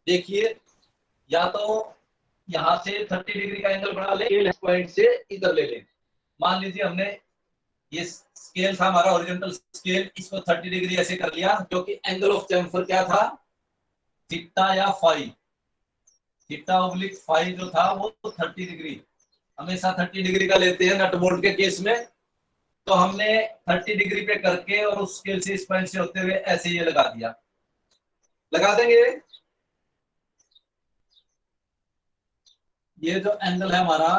देखिए, या तो यहाँ से 30 डिग्री का एंगल बना ले, इस पॉइंट से इधर ले लें। मान लीजिए हमने ये स्केल था हमारा हॉरिजॉन्टल स्केल, इसको 30 डिग्री ऐसे कर लिया, क्योंकि एंगल ऑफ चैम्फर क्या था, थीटा या फाई, थीटा ऑब्लिक फाई जो था वो 30 डिग्री, हमेशा 30 डिग्री का लेते हैं नट बोल्ट के केस में। तो हमने 30 डिग्री पे करके और उस स्केल से इस पॉइंट से होते हुए ऐसे ये लगा दिया, लगा देंगे। ये जो एंगल है हमारा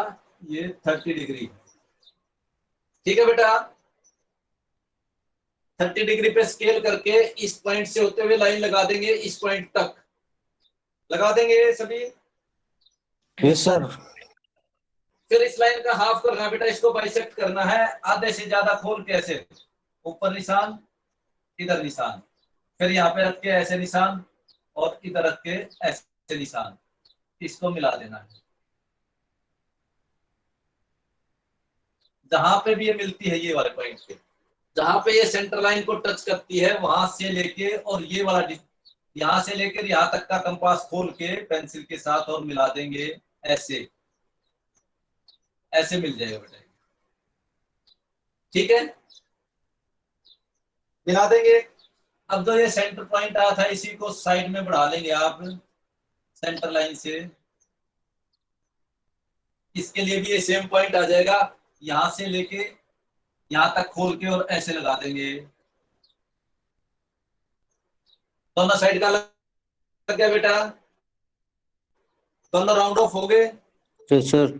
ये 30 डिग्री, ठीक है बेटा। 30 डिग्री पे स्केल करके इस पॉइंट से होते हुए लाइन लगा देंगे, इस पॉइंट तक लगा देंगे सभी। Yes sir. फिर इस लाइन का हाफ करना बेटा, इसको बाइसेक्ट करना है, आधे से ज्यादा खोल के ऐसे, ऊपर निशान इधर निशान, फिर यहाँ पे रख के ऐसे निशान और इधर रख के ऐसे निशान, इसको मिला देना है। जहां पे भी ये मिलती है ये वाले पॉइंट पे, जहां पे ये सेंटर लाइन को टच करती है वहां से लेके और ये वाला यहां से लेकर यहां तक का कंपास खोल के पेंसिल के साथ और मिला देंगे, ऐसे ऐसे मिल जाएगा बेटा, ठीक है, मिला देंगे। अब जो ये सेंटर पॉइंट आया था इसी को साइड में बढ़ा लेंगे आप सेंटर लाइन से, इसके लिए भी ये सेम पॉइंट आ जाएगा, यहां से लेके यहां तक खोल के और ऐसे लगा देंगे, दोनों साइड का लग गया बेटा, दोनों राउंड ऑफ हो गए, यस सर।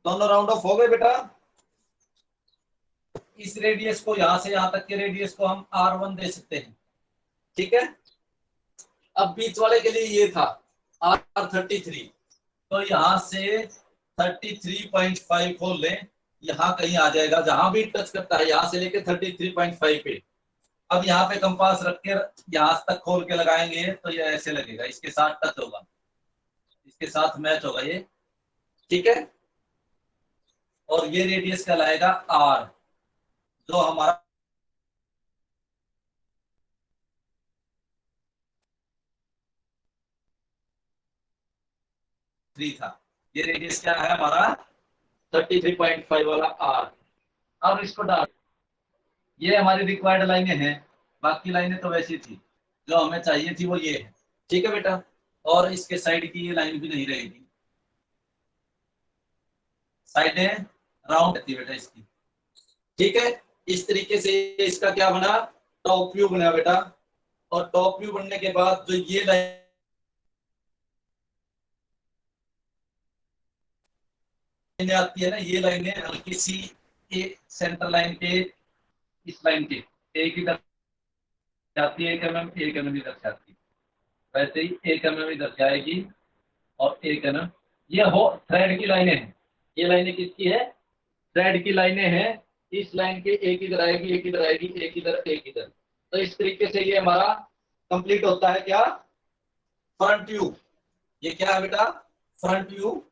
दोनों राउंड ऑफ हो गए बेटा। इस रेडियस को यहां से यहां तक के रेडियस को हम R1 दे सकते हैं, ठीक है। अब बीच वाले के लिए ये था R33, तो यहां से 33.5 खोल लें, यहां कहीं आ जाएगा, जहां भी टच करता है यहां से लेके 33.5 पे। अब यहाँ पे कंपास रख के यहां तक खोल के लगाएंगे तो ये ऐसे लगेगा, इसके साथ टच होगा, इसके साथ मैच होगा ये, ठीक है। और ये रेडियस कहलाएगा R, जो हमारा थ्री था, ये रेडियस क्या है हमारा 33.5 वाला R। अब इसको डाल, ये हमारी रिक्वायर्ड लाइनें हैं, बाकी लाइनें तो वैसी थी, जो हमें चाहिए थी वो ये है, ठीक है बेटा। और इसके साइड की ये लाइन भी नहीं रहेगी, साइडें राउंड रहती है बेटा इसकी, ठीक है। इस तरीके से इसका क्या बना, टॉप व्यू बना बेटा। और टॉप व्यू बनने के बाद जो ये लाइन आती है ना, ये लाइनें हल्की सी एक सेंटर लाइन के, इस लाइन के एक इधर जाती है 1 mm, 1 mm इधर जाती है, वैसे ही 1 mm इधर जाएगी और 1 mm, ये हो थ्रेड की लाइनें हैं, ये लाइनें किसकी है, थ्रेड की लाइनें हैं। इस लाइन के एक इधर आएगी, एक इधर आएगी, एक इधर, एक इधर, तो इस तरीके से ये हमारा कंप्लीट होता है क्या, फ्रंट व्यू। ये क्या है बेटा, फ्रंट व्यू।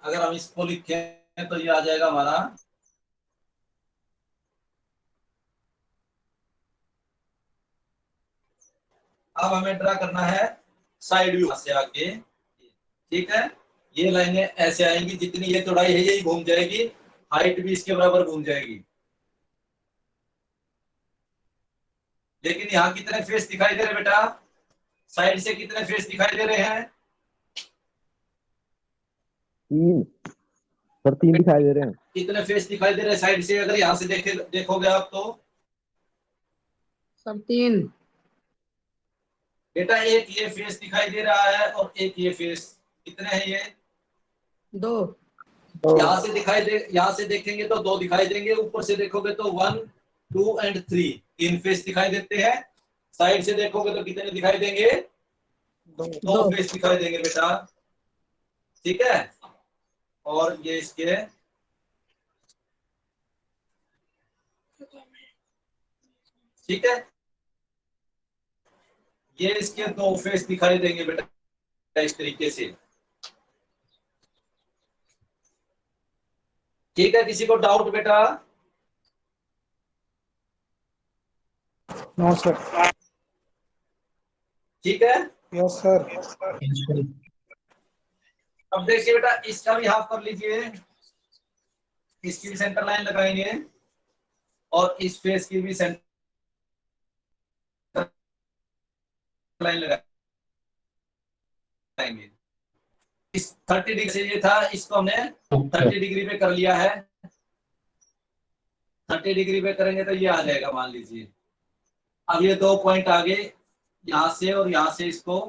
अगर हम इसको लिखें तो ये आ जाएगा हमारा, अब हमें ड्रा करना है साइड व्यू से आके, ठीक है। ये लाइनें ऐसे आएंगी, जितनी ये चौड़ाई है यही घूम जाएगी, हाइट भी इसके बराबर घूम जाएगी। लेकिन यहाँ कितने फेस दिखाई दे रहे बेटा, साइड से कितने फेस दिखाई दे रहे हैं, 3 सर, 3 दिखाई दे रहे हैं। कितने फेस दिखाई दे रहे हैं साइड से, अगर यहाँ से देखोगे आप तो सब 3। बेटा एक ये फेस दिखाई दे रहा है और एक ये फेस, कितने हैं ये, 2। यहाँ से दिखाई दे, यहाँ से देखेंगे तो 2 दिखाई देंगे, ऊपर से देखोगे तो 1, 2 एंड 3, 3 फेस दिखाई देते हैं। साइड से देखोगे तो कितने दिखाई देंगे, 2 फेस दिखाई देंगे बेटा, ठीक है। और ये इसके ठीक है, ये इसके दो फेस दिखाई देंगे बेटा इस तरीके से। ठीक है, किसी को डाउट बेटा? No sir. ठीक है, यस सर। अब देखिए बेटा इसका भी हाफ कर लीजिए, इसकी भी सेंटर लाइन लगाएंगे और इस फेस की भी सेंटर लाइन लगाएंगे। इस 30 डिग्री से ये था, इसको हमने 30 डिग्री पे कर लिया है। 30 डिग्री पे करेंगे तो ये आ जाएगा मान लीजिए। अब ये दो पॉइंट आगे यहाँ से और यहाँ से, इसको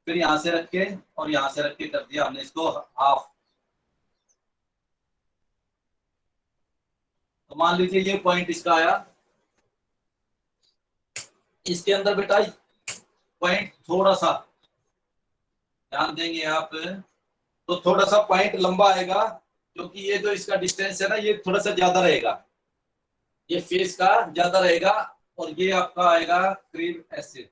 फिर यहाँ से रख के और यहाँ से रख के कर दिया हमने इसको हाफ। तो मान लीजिए ये पॉइंट इसका आया, इसके अंदर बेटा पॉइंट थोड़ा सा ध्यान देंगे आप, तो थोड़ा सा पॉइंट लंबा आएगा, क्योंकि ये जो इसका डिस्टेंस है ना ये थोड़ा सा ज्यादा रहेगा, ये फेस का ज्यादा रहेगा, और ये आपका आएगा करीब ऐसे।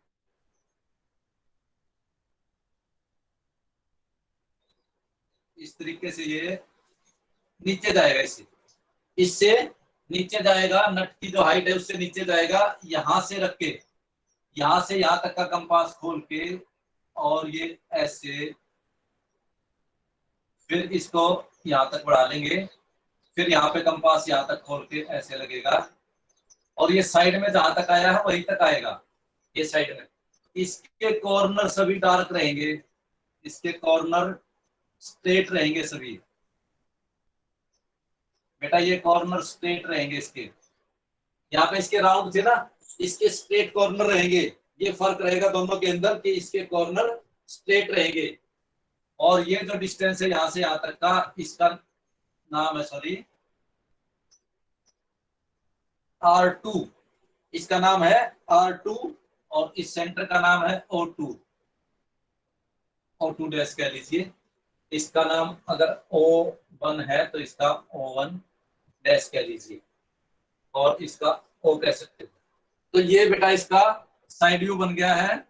इस तरीके से ये नीचे जाएगा, इससे नीचे जाएगा, नट की जो हाइट है उससे नीचे जाएगा। यहां से रख के यहां से यहां तक का कंपास खोल के और ये ऐसे, फिर इसको यहां तक बढ़ा लेंगे, फिर यहाँ पे कंपास यहां तक खोल के ऐसे लगेगा, और ये साइड में जहां तक आया है वहीं तक आएगा। ये साइड में इसके कॉर्नर सभी डार्क रहेंगे, इसके कॉर्नर स्ट्रेट रहेंगे सभी बेटा, ये कॉर्नर स्ट्रेट रहेंगे इसके। यहाँ पे इसके राउंड थे ना, इसके स्ट्रेट कॉर्नर रहेंगे। ये फर्क रहेगा दोनों के अंदर कि इसके कॉर्नर स्ट्रेट रहेंगे, और ये जो डिस्टेंस है यहाँ से यहाँ तक का, इसका नाम है सॉरी R2, इसका नाम है R2, और इस सेंटर का नाम है O2, O2 डैश कह लीजिए। इसका नाम अगर O1 है तो इसका O1 डैश कह लीजिए, और इसका O कह सकते हैं। तो ये बेटा इसका साइड व्यू बन गया है।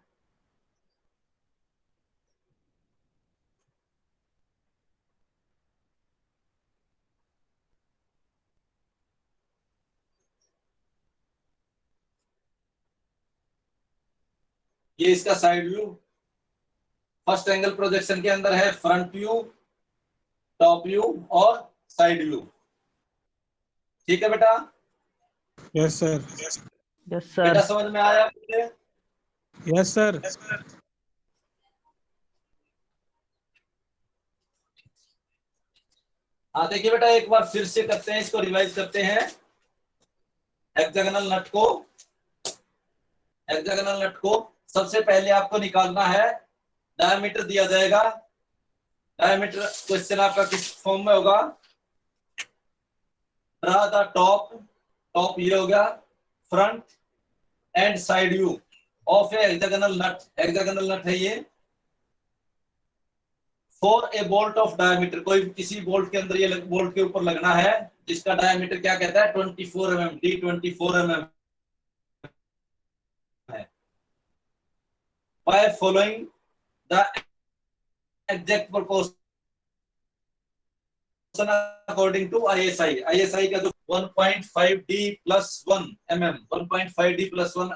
ये इसका side view. First angle projection के अंदर है फ्रंट व्यू, टॉप व्यू और साइड व्यू। ठीक है बेटा? Yes sir. यस बेटा सर। समझ में आया आपके? Yes sir. हाँ देखिए बेटा एक बार फिर से करते हैं, इसको रिवाइज करते हैं। हेक्सागोनल नट को, हेक्सागोनल नट को सबसे पहले आपको निकालना है, डायमीटर दिया जाएगा। डायमीटर क्वेश्चन आपका किस फॉर्म में होगा? ड्रा द टॉप, टॉप ये हो गया, front and side view of a hexagonal nut. Hexagonal nut है ये। For a bolt of diameter, कोई किसी बोल्ट के अंदर ये बोल्ट के ऊपर लगना है, जिसका डायमीटर क्या कहता है? 24 mm, D24 mm है। By following the exact proportion according to ISI। ISI का जो 1.5D+1 mm, 1.5D+1,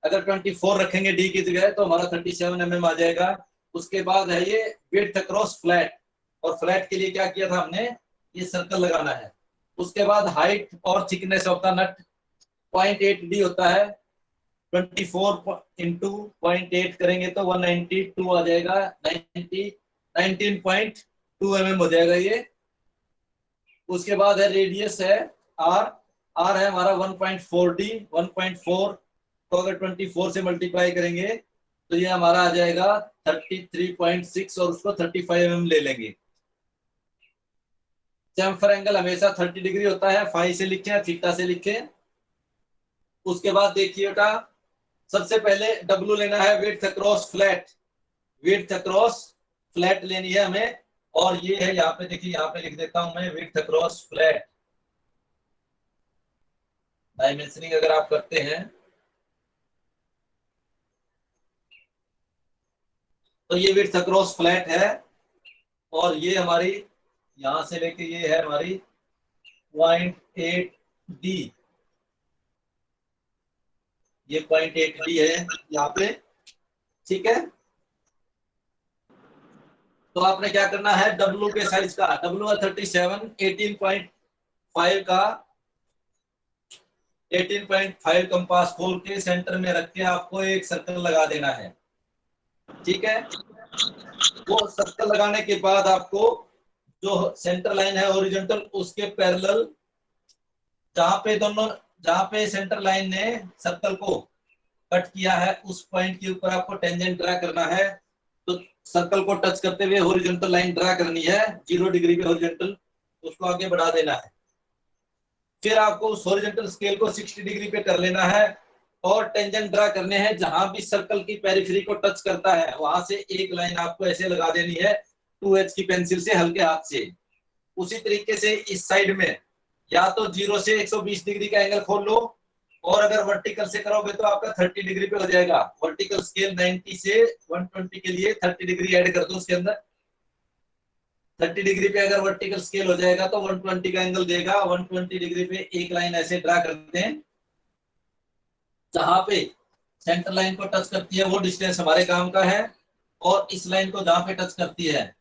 अगर 24 रखेंगे D की जगह तो हमारा 37 mm आ जाएगा। उसके बाद है ये विड्थ अक्रॉस फ्लैट, और फ्लैट के लिए क्या किया था हमने? ये सर्कल लगाना है। उसके बाद हाइट और thickness of the nut 0.8D होता है, 24 इंटू 0.8 करेंगे तो 192 आ जाएगा, 19.2 mm हो जाएगा ये। उसके बाद है रेडियस है R, R है हमारा 1.4D, 1.4 को अगर 24 से मल्टीप्लाई करेंगे तो ये हमारा आ जाएगा 33.6, और उसको 35 mm ले लेंगे। चैम्फर एंगल हमेशा 30 डिग्री होता है, फाई से लिखें या थीटा से लिखें। उसके बाद देखिए बेटा सबसे पहले W लेना है, width across flat, width across flat लेनी है हमें, और ये है यहाँ पे देखिए, यहाँ पे लिख देता हूं मैं विड्थ अक्रॉस फ्लैट। डायमेंशनिंग अगर आप करते हैं तो ये विड्थ अक्रॉस फ्लैट है और ये हमारी यहां से लेके ये है हमारी 0.8D, ये 0.8D है यहाँ पे, ठीक है। तो आपने क्या करना है, W के साइज का, W 37, 18.5 का 18.5 कंपास खोल के सेंटर में रख के आपको एक सर्कल लगा देना है, ठीक है। वो सर्कल लगाने के बाद आपको जो सेंटर लाइन है हॉरिजॉन्टल, उसके पैरेलल जहां पे सेंटर लाइन ने सर्कल को कट किया है उस पॉइंट के ऊपर आपको टेंजेंट ड्रा करना है। तो सर्कल को टच करते हुए हॉरिजॉन्टल लाइन ड्रा करनी है 0 डिग्री पे हॉरिजॉन्टल, उसको आगे बढ़ा देना है। फिर आपको उस हॉरिजॉन्टल स्केल को 60 डिग्री पे कर लेना है और टेंजेंट ड्रा करने हैं जहां भी सर्कल की पेरिफेरी को टच करता है वहां से एक लाइन आपको ऐसे लगा देनी है 2H की पेंसिल से, हल्के हाथ से। उसी तरीके से इस साइड में या तो 0 से 120 डिग्री का एंगल खोल लो, और अगर वर्टिकल से करोगे तो आपका 30 डिग्री पे हो जाएगा। वर्टिकल स्केल 90 से 120 के लिए 30 डिग्री ऐड कर दो उसके अंदर। 30 डिग्री पे अगर वर्टिकल स्केल हो जाएगा तो 120 का एंगल देगा। 120 डिग्री पे एक लाइन ऐसे ड्रा करते हैं, जहां पे सेंटर लाइन को टच करती है वो डिस्टेंस हमारे काम का है, और इस लाइन को जहां पे टच करती है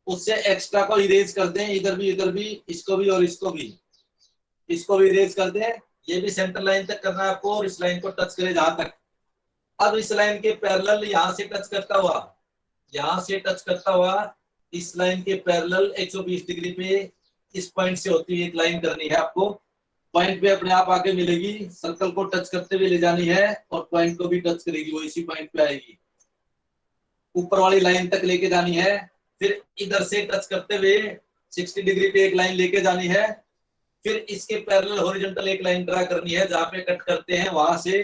उससे एक्स्ट्रा को इरेज कर दें, इधर भी, इसको भी और इसको भी इरेज कर दें। ये भी सेंटर लाइन तक करना है आपको, और इस लाइन को टच करे जहां तक। अब इस लाइन के पैरेलल यहां से टच करता हुआ इस लाइन के पैरेलल 120 डिग्री पे इस पॉइंट से होती हुई एक लाइन करनी है आपको। पॉइंट पे अपने आप आके मिलेगी, सर्कल को टच करते हुए ले जानी है और पॉइंट को भी टच करेगी, वो इसी पॉइंट पे आएगी, ऊपर वाली लाइन तक लेके जानी है। फिर इधर से टच करते हुए 60 डिग्री पे एक लाइन लेके जानी है। फिर इसके पैरेलल हॉरिजॉन्टल एक लाइन ड्रा करनी है, जहां पे कट करते हैं वहां से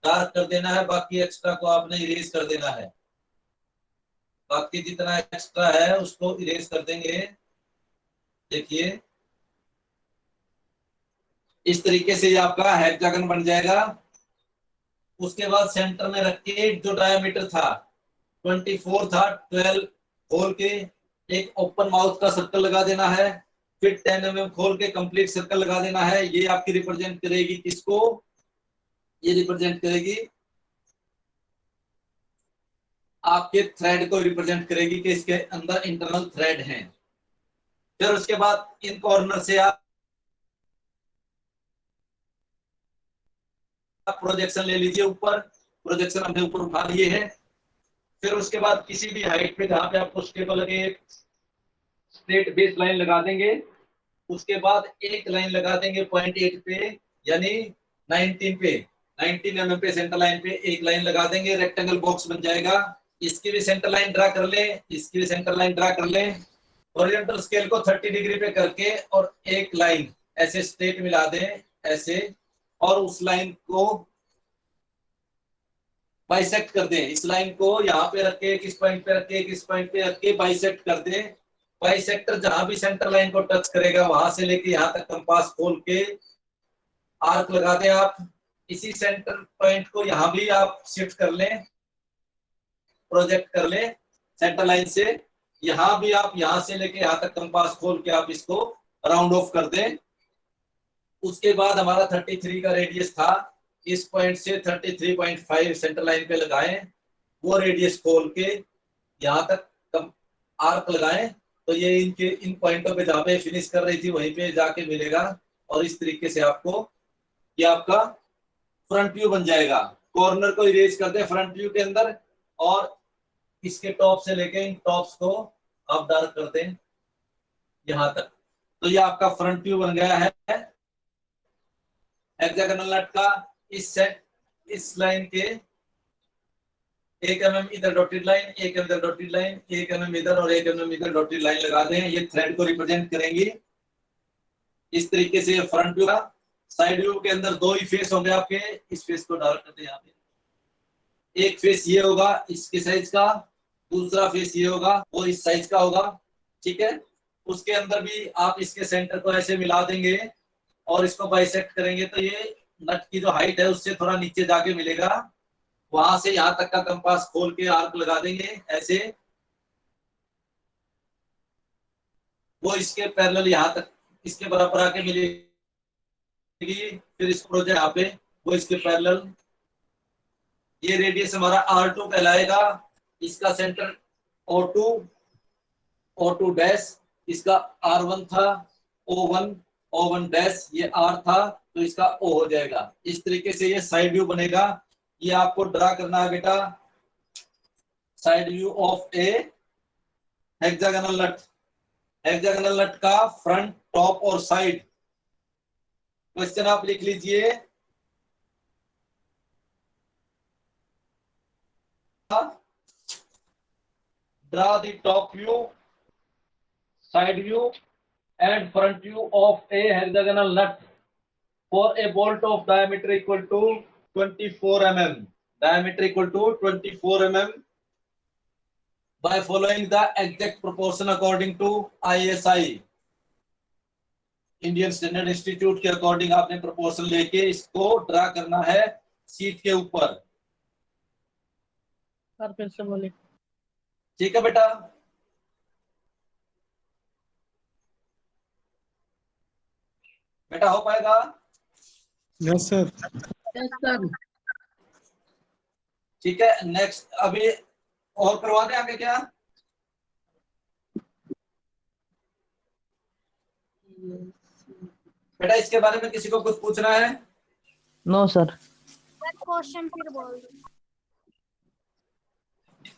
डार्क कर देना है, बाकी एक्स्ट्रा को आपने इरेज कर देना है। बाकी जितना एक्स्ट्रा है उसको इरेज कर देंगे। देखिए इस तरीके से ये आपका हेक्सागन बन जाएगा। उसके बाद सेंटर में रख के जो डायमीटर था 24 था, 12 खोल के एक ओपन माउथ का सर्कल लगा देना है। फिर 10 mm खोल के कंप्लीट सर्कल लगा देना है। ये आपकी रिप्रेजेंट करेगी किसको, ये रिप्रेजेंट करेगी आपके थ्रेड को रिप्रेजेंट करेगी कि इसके अंदर इंटरनल थ्रेड हैं। फिर उसके बाद इन कॉर्नर से आप प्रोजेक्शन ले लीजिए, ऊपर प्रोजेक्शन हमने ऊपर उठा लिए है। फिर उसके बाद किसी भी हाइट पे जहां पे आपको स्टेबल लगे स्ट्रेट बेस लाइन लगा देंगे। उसके बाद एक लाइन लगा देंगे 0.8 पे, यानी 19 पे, 19 mm पे सेंटर लाइन पे एक लाइन लगा देंगे, रेक्टेंगल बॉक्स बन जाएगा। इसकी भी सेंटर लाइन ड्रा कर ले, इसकी भी सेंटर लाइन ड्रा कर ले। हॉरिजॉन्टल स्केल को 30 डिग्री पे करके और एक लाइन ऐसे स्ट्रेट मिला दें ऐसे, और उस लाइन को बाइसेक्ट कर दें। इस लाइन को यहाँ पे रख के किस पॉइंट पे रख के किस पॉइंट पे रख के बाइसेक्ट कर दें। बाइसेक्टर जहां भी सेंटर लाइन को टच करेगा वहां से लेके यहाँ तक कंपास खोल के आर्क लगा दें आप। इसी सेंटर पॉइंट को यहाँ भी आप शिफ्ट कर लें, प्रोजेक्ट कर लें सेंटर लाइन से। यहाँ भी आप यहाँ से लेके यहाँ तक कंपास खोल के आप इसको राउंड ऑफ कर दें। उसके बाद हमारा 33 का रेडियस था, इस पॉइंट से 33.5 सेंटर लाइन पे लगाएं, वो रेडियस खोल के यहाँ तक आर्क लगाएं। तो ये इनके इन पॉइंटों पे जहाँ पे फिनिश कर रही थी वहीं पे जाके मिलेगा, और इस तरीके से आपको ये आपका फ्रंट व्यू बन जाएगा। कॉर्नर को इरेज कर दे फ्रंट व्यू के अंदर, और इसके टॉप से लेके इन टॉप्स को आप डार्क कर दें यहाँ तक। तो ये आपका फ्रंट व्यू बन गया है हेक्सागोनल नट का। इस लाइन के 1 mm इधर डॉटेड लाइन, 1 mm इधर डॉटेड लाइन, 1 mm इधर और 1 mm इधर डॉटेड लाइन लगा दें। ये थ्रेड को रिप्रेजेंट करेंगी। इस तरीके से फ्रंट व्यू का। साइड व्यू के अंदर दो ही फेस होंगे आपके, इस फेस को डार्क कर दें यहाँ पे। एक फेस ये होगा इसके साइज का, दूसरा फेस ये होगा वो इस साइज का होगा, ठीक है। उसके अंदर भी आप इसके सेंटर को ऐसे मिला देंगे और इसको बाइसेक्ट करेंगे, तो ये नट की जो हाइट है उससे थोड़ा नीचे जाके मिलेगा। वहां से यहां तक का कंपास खोल के आर्क लगा देंगे ऐसे, वो इसके पैरेलल यहां तक इसके बराबर आके मिलेगी, फिर इस प्रोजेक्ट यहाँ पे वो इसके पैरेलल, ये रेडियस हमारा R2 कहलाएगा, इसका सेंटर O2, O2 डैश, इसका R1 था, O1, O1 डैश, ये R था तो इसका O हो जाएगा। इस तरीके से ये साइड व्यू बनेगा। ये आपको ड्रा करना है बेटा, side view of a hexagonal nut. Hexagonal nut का फ्रंट, टॉप और साइड। क्वेश्चन आप लिख लीजिए, draw the top view, side view and front view of a hexagonal nut for a bolt of diameter equal to 24 mm. Diameter equal to 24 mm by following the exact proportion according to ISI. Indian standard institute के according आपने proportion लेके इसको draw करना है sheet के ऊपर। Sir फिर से बोलिए। ठीक है बेटा, बेटा हो पाएगा? Yes sir. Yes sir. ठीक है, नेक्स्ट अभी और करवा दें आगे क्या? बेटा इसके बारे में किसी को कुछ पूछना है? No sir. क्वेश्चन फिर बोल दो।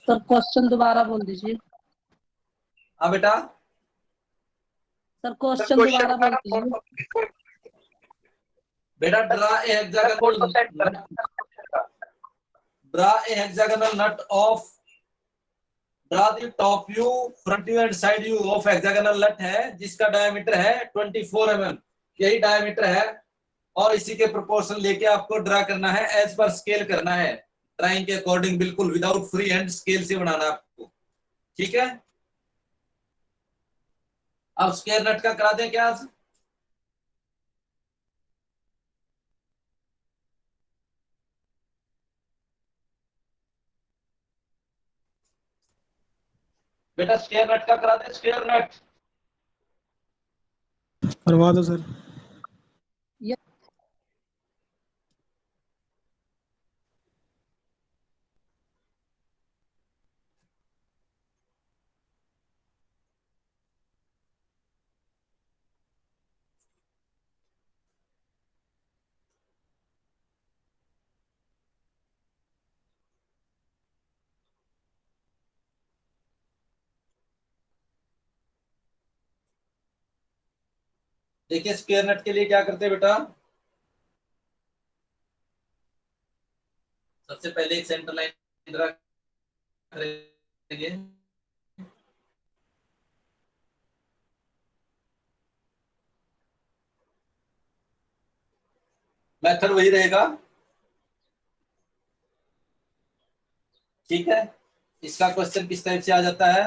सर क्वेश्चन दोबारा बोल दीजिए। हाँ बेटा, सर क्वेश्चन दोबारा बोल दीजिए। बेटा draw a hexagonal nut of, draw the top view, front view and side view of hexagonal nut है जिसका डायमीटर है 24 mm, यही डायमीटर है और इसी के प्रोपोर्शन लेके आपको ड्रा करना है, एज पर स्केल करना है, ड्राइंग के अकॉर्डिंग, बिल्कुल विदाउट फ्री हैंड स्केल से बनाना है आपको। ठीक है, अब स्क्वायर नट का करा दें क्या? बेटा स्क्वायर नट का करा दें, स्क्वायर नट। करवा दो सर। देखिए स्क्वायर नट के लिए क्या करते हैं बेटा, सबसे पहले एक सेंटर लाइन ड्रा करेंगे, मेथड वही रहेगा। ठीक है, इसका क्वेश्चन किस टाइप से आ जाता है,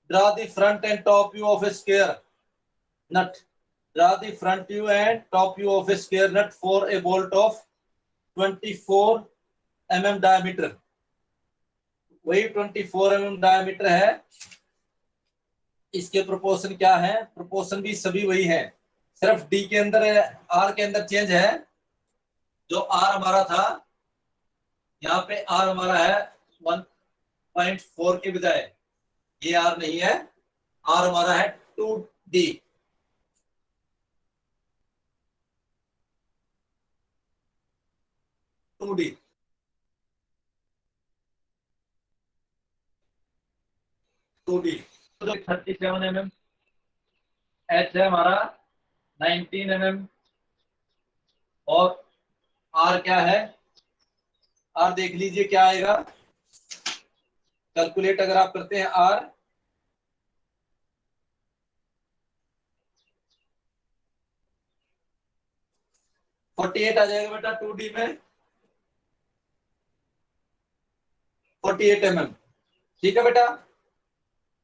draw the front and top view of a square nut, draw the front view and top view of a square nut for a bolt of 24 mm diameter. वही 24 mm डायमीटर है, इसके proportion क्या है, proportion भी सभी वही है, सिर्फ डी के अंदर, आर के अंदर चेंज है। जो आर हमारा था, यहाँ पे आर हमारा है 1.4 के बजाय, ये आर नहीं है, आर हमारा है 2D। To D 37 mm, H है हमारा 19 mm, और आर क्या है, आर देख लीजिए क्या आएगा, कैलकुलेट अगर आप करते हैं आर, फोर्टी 48 आ जाएगा बेटा 2D में, 48 mm। ठीक है बेटा,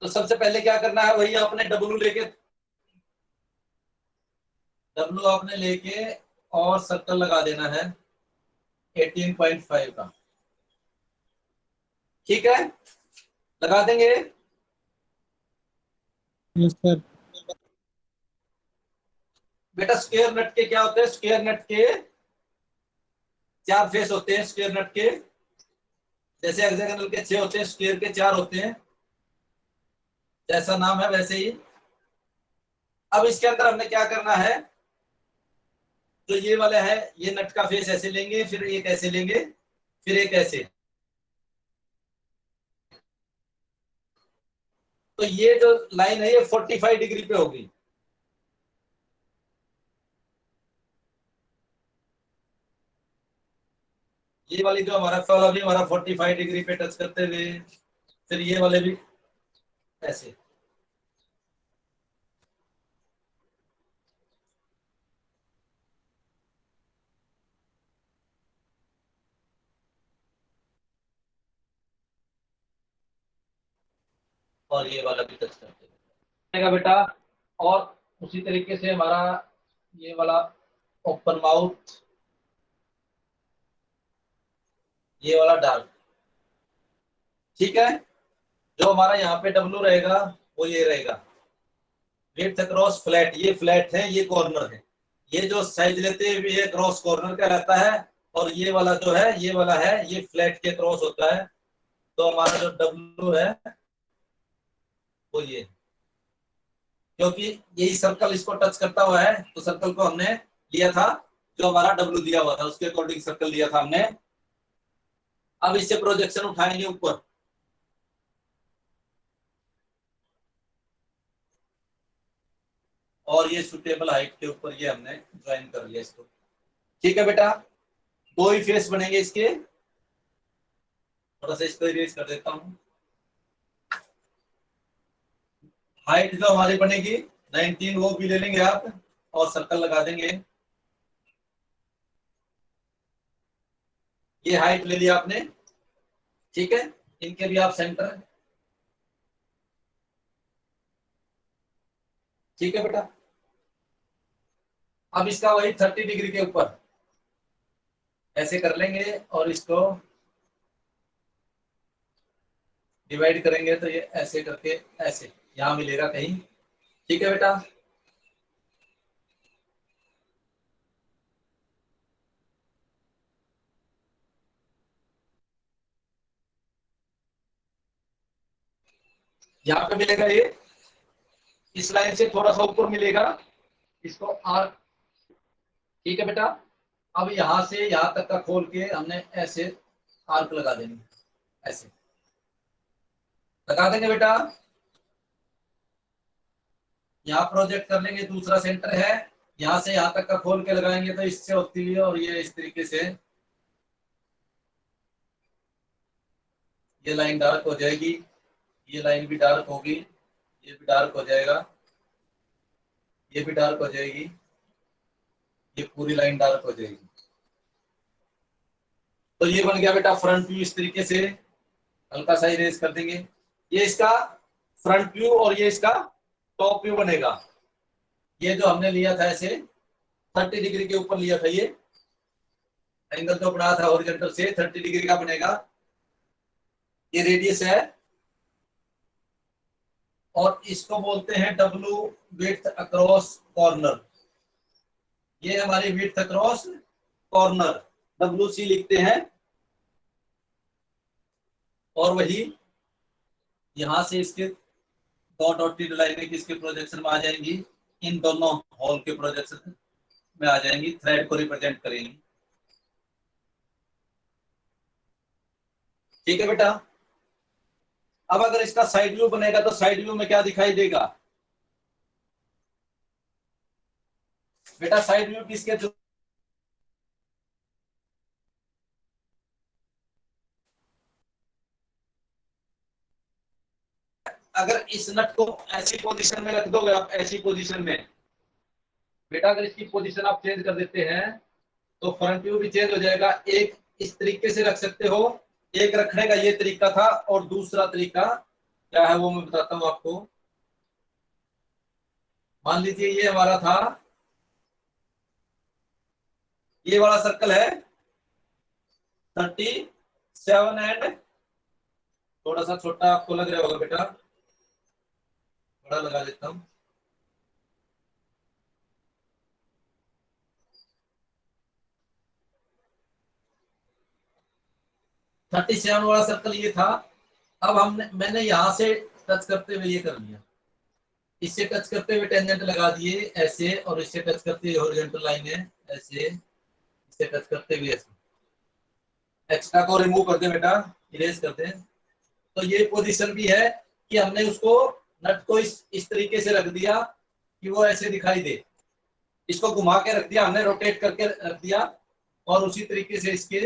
तो सबसे पहले क्या करना है, वही आपने डब्लू आपने लेके और सर्कल लगा देना है 18.5 का। ठीक है, लगा देंगे। Yes sir. बेटा स्क्वायर नट के क्या होते हैं? स्क्वायर नट के 4 फेस होते हैं। स्क्वायर नट के जैसे हेक्सागोनल के 6 होते हैं, स्क्वायर के 4 होते हैं। जैसा नाम है वैसे ही। अब इसके अंदर हमने क्या करना है, तो ये वाला है, ये नट का फेस ऐसे लेंगे, फिर एक ऐसे लेंगे, फिर एक ऐसे। तो ये जो लाइन है ये 45 डिग्री पे होगी। ये वाली जो हमारा वाला भी हमारा 45 डिग्री पे टच करते हुए, फिर ये वाले भी ऐसे। और ये वाला भी टच करते हुए बेटा। और उसी तरीके से हमारा ये वाला ओपन माउथ, ये वाला डार्क। ठीक है, जो हमारा यहाँ पे डब्लू रहेगा वो ये रहेगा। विड्थ क्रॉस फ्लैट, ये फ्लैट है, ये कॉर्नर है। ये जो साइज लेते हुए ये क्रॉस कॉर्नर का रहता है, और ये वाला जो है ये वाला है, ये फ्लैट के क्रॉस होता है। तो हमारा जो डब्लू है वो ये, क्योंकि यही सर्कल इसको टच करता हुआ है, तो सर्कल को हमने लिया था, जो हमारा डब्लू दिया हुआ था उसके अकॉर्डिंग सर्कल लिया था हमने। अब इससे प्रोजेक्शन उठाएंगे ऊपर। और ये सुटेबल हाइट के ऊपर ये हमने ज्वाइन कर लिया इसको। ठीक है बेटा, 2 ही फेस बनेंगे इसके। थोड़ा सा इसको इरेज कर देता हूँ। हाइट जो हमारी बनेगी 19, वो भी ले लेंगे आप और सर्कल लगा देंगे। ये हाइट ले लिया आपने। ठीक है, इनके भी आप सेंटर। ठीक है बेटा, अब इसका वही 30 डिग्री के ऊपर ऐसे कर लेंगे और इसको डिवाइड करेंगे, तो ये ऐसे करके ऐसे यहां मिलेगा कहीं। ठीक है बेटा, यहाँ पे मिलेगा ये, इस लाइन से थोड़ा सा ऊपर मिलेगा, इसको आर। ठीक है बेटा, अब यहां से यहां तक का खोल के हमने ऐसे आर्क लगा देंगे, ऐसे लगा देंगे बेटा। यहाँ प्रोजेक्ट कर लेंगे, दूसरा सेंटर है, यहां से यहां तक का खोल के लगाएंगे तो इससे होती हुई और ये इस तरीके से ये लाइन डार्क हो जाएगी, ये लाइन भी डार्क होगी, ये भी डार्क हो जाएगा, ये भी डार्क हो जाएगी, ये पूरी लाइन डार्क हो जाएगी। तो ये बन गया बेटा फ्रंट व्यू। इस तरीके से हल्का सा इरेज कर देंगे। ये इसका फ्रंट व्यू और ये इसका टॉप व्यू बनेगा। ये जो हमने लिया था ऐसे 30 डिग्री के ऊपर लिया था, ये एंगल जो बनाया था हॉरिजॉन्टल से 30 डिग्री का बनेगा। ये रेडियस है और इसको बोलते हैं डब्लू, विड्थ अक्रॉस कॉर्नर। ये हमारी विड्थ अक्रॉस कॉर्नर WC लिखते हैं। और वही यहां से इसके डॉटेड लाइनें किसके प्रोजेक्शन में आ जाएंगी? इन दोनों हॉल के प्रोजेक्शन में आ जाएंगी, थ्रेड को रिप्रेजेंट करेंगी। ठीक है बेटा, अब अगर इसका साइड व्यू बनेगा तो साइड व्यू में क्या दिखाई देगा बेटा? साइड व्यू किसके थ्रू? अगर इस नट को ऐसी पोजीशन में रख दोगे आप, ऐसी पोजीशन में बेटा, अगर इसकी पोजीशन आप चेंज कर देते हैं तो फ्रंट व्यू भी चेंज हो जाएगा। एक इस तरीके से रख सकते हो, एक रखने का ये तरीका था, और दूसरा तरीका क्या है वो मैं बताता हूं आपको। मान लीजिए ये हमारा था, ये वाला सर्कल है 37 एंड थोड़ा सा छोटा आपको लग रहा होगा बेटा, बड़ा लगा देता हूँ। थर्टी सेवन वाला सर्कल ये था। अब मैंने यहाँ से टच करते हुए ये कर लिया, इससे टच करते हुए टेंजेंट लगा दिए ऐसे, और इससे टच करते हुए हॉरिजॉन्टल लाइन है ऐसे, इससे टच करते हुए ऐसे। एक्स्ट्रा को रिमूव कर दे बेटा, इरेज कर दे। तो ये पोजीशन भी है कि हमने उसको नट को इस तरीके से रख दिया कि वो ऐसे दिखाई दे। इसको घुमा के रख दिया हमने, रोटेट करके रख दिया, और उसी तरीके से इसके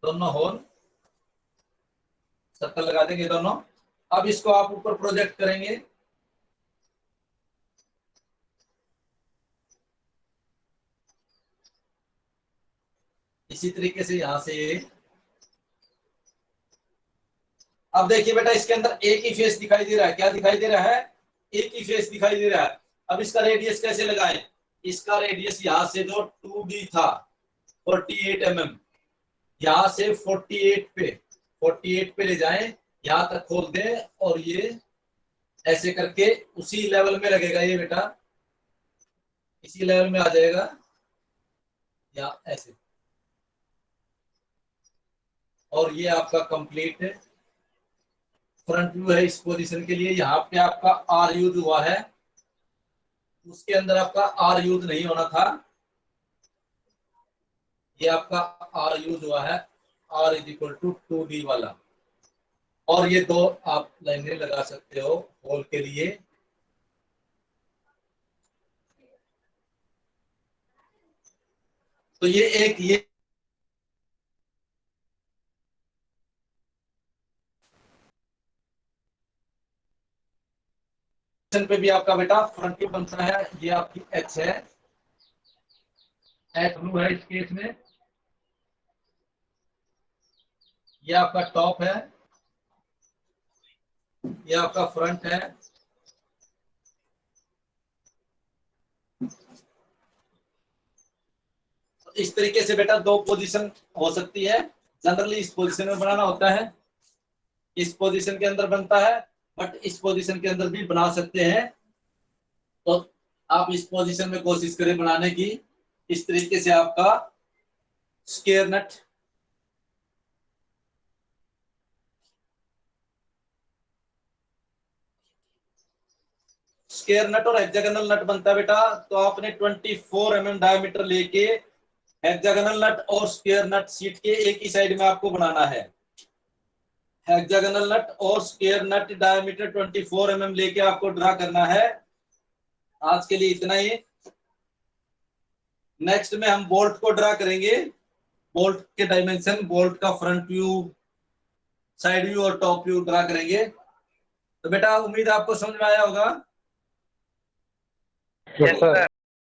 दोनों होल सर्कल लगा देंगे दोनों। अब इसको आप ऊपर प्रोजेक्ट करेंगे, इसी तरीके से यहां से। अब देखिए बेटा, इसके अंदर एक ही फेस दिखाई दे रहा है। क्या दिखाई दे रहा है? एक ही फेस दिखाई दे रहा है। अब इसका रेडियस कैसे लगाएं? इसका रेडियस यहां से जो 2D था 48 mm, यहां से 48 पे ले जाएं, यहां तक खोल दें, और ये ऐसे करके उसी लेवल में लगेगा ये बेटा, इसी लेवल में आ जाएगा, या ऐसे। और ये आपका कंप्लीट फ्रंट व्यू है इस पोजीशन के लिए। यहाँ पे आपका आर यूज हुआ है, उसके अंदर आपका आर यूज नहीं होना था, ये आपका आर यूज हुआ है, are is equal to 2D वाला। और ये दो आप लाइनें लगा सकते हो होल के लिए। तो ये एक ये पे भी आपका बेटा फ्रंट व्यू बनता है। ये आपकी एच है, एच ब्लू है इस केस में। ये आपका टॉप है, ये आपका फ्रंट है। तो इस तरीके से बेटा दो पोजीशन हो सकती है। जनरली इस पोजीशन में बनाना होता है, इस पोजीशन के अंदर बनता है, बट इस पोजीशन के अंदर भी बना सकते हैं। तो आप इस पोजीशन में कोशिश करें बनाने की। इस तरीके से आपका स्क्वायर नट, स्क्वायर नट और हेक्सागोनल नट बनता है बेटा। तो आपने 24 mm डायमीटर लेके हेक्सागोनल नट और स्क्वायर नट सीट के एक ही साइड में आपको बनाना है। हेक्सागोनल नट और स्क्वायर नट डायमीटर 24 mm लेके आपको ड्रा करना है। आज के लिए इतना ही। नेक्स्ट में हम बोल्ट को ड्रा करेंगे। बोल्ट के डायमेंशन, बोल्ट का फ्रंट व्यू, साइड व्यू और टॉप व्यू ड्रा करेंगे। तो बेटा उम्मीद आपको समझ में आया होगा। Yes sir.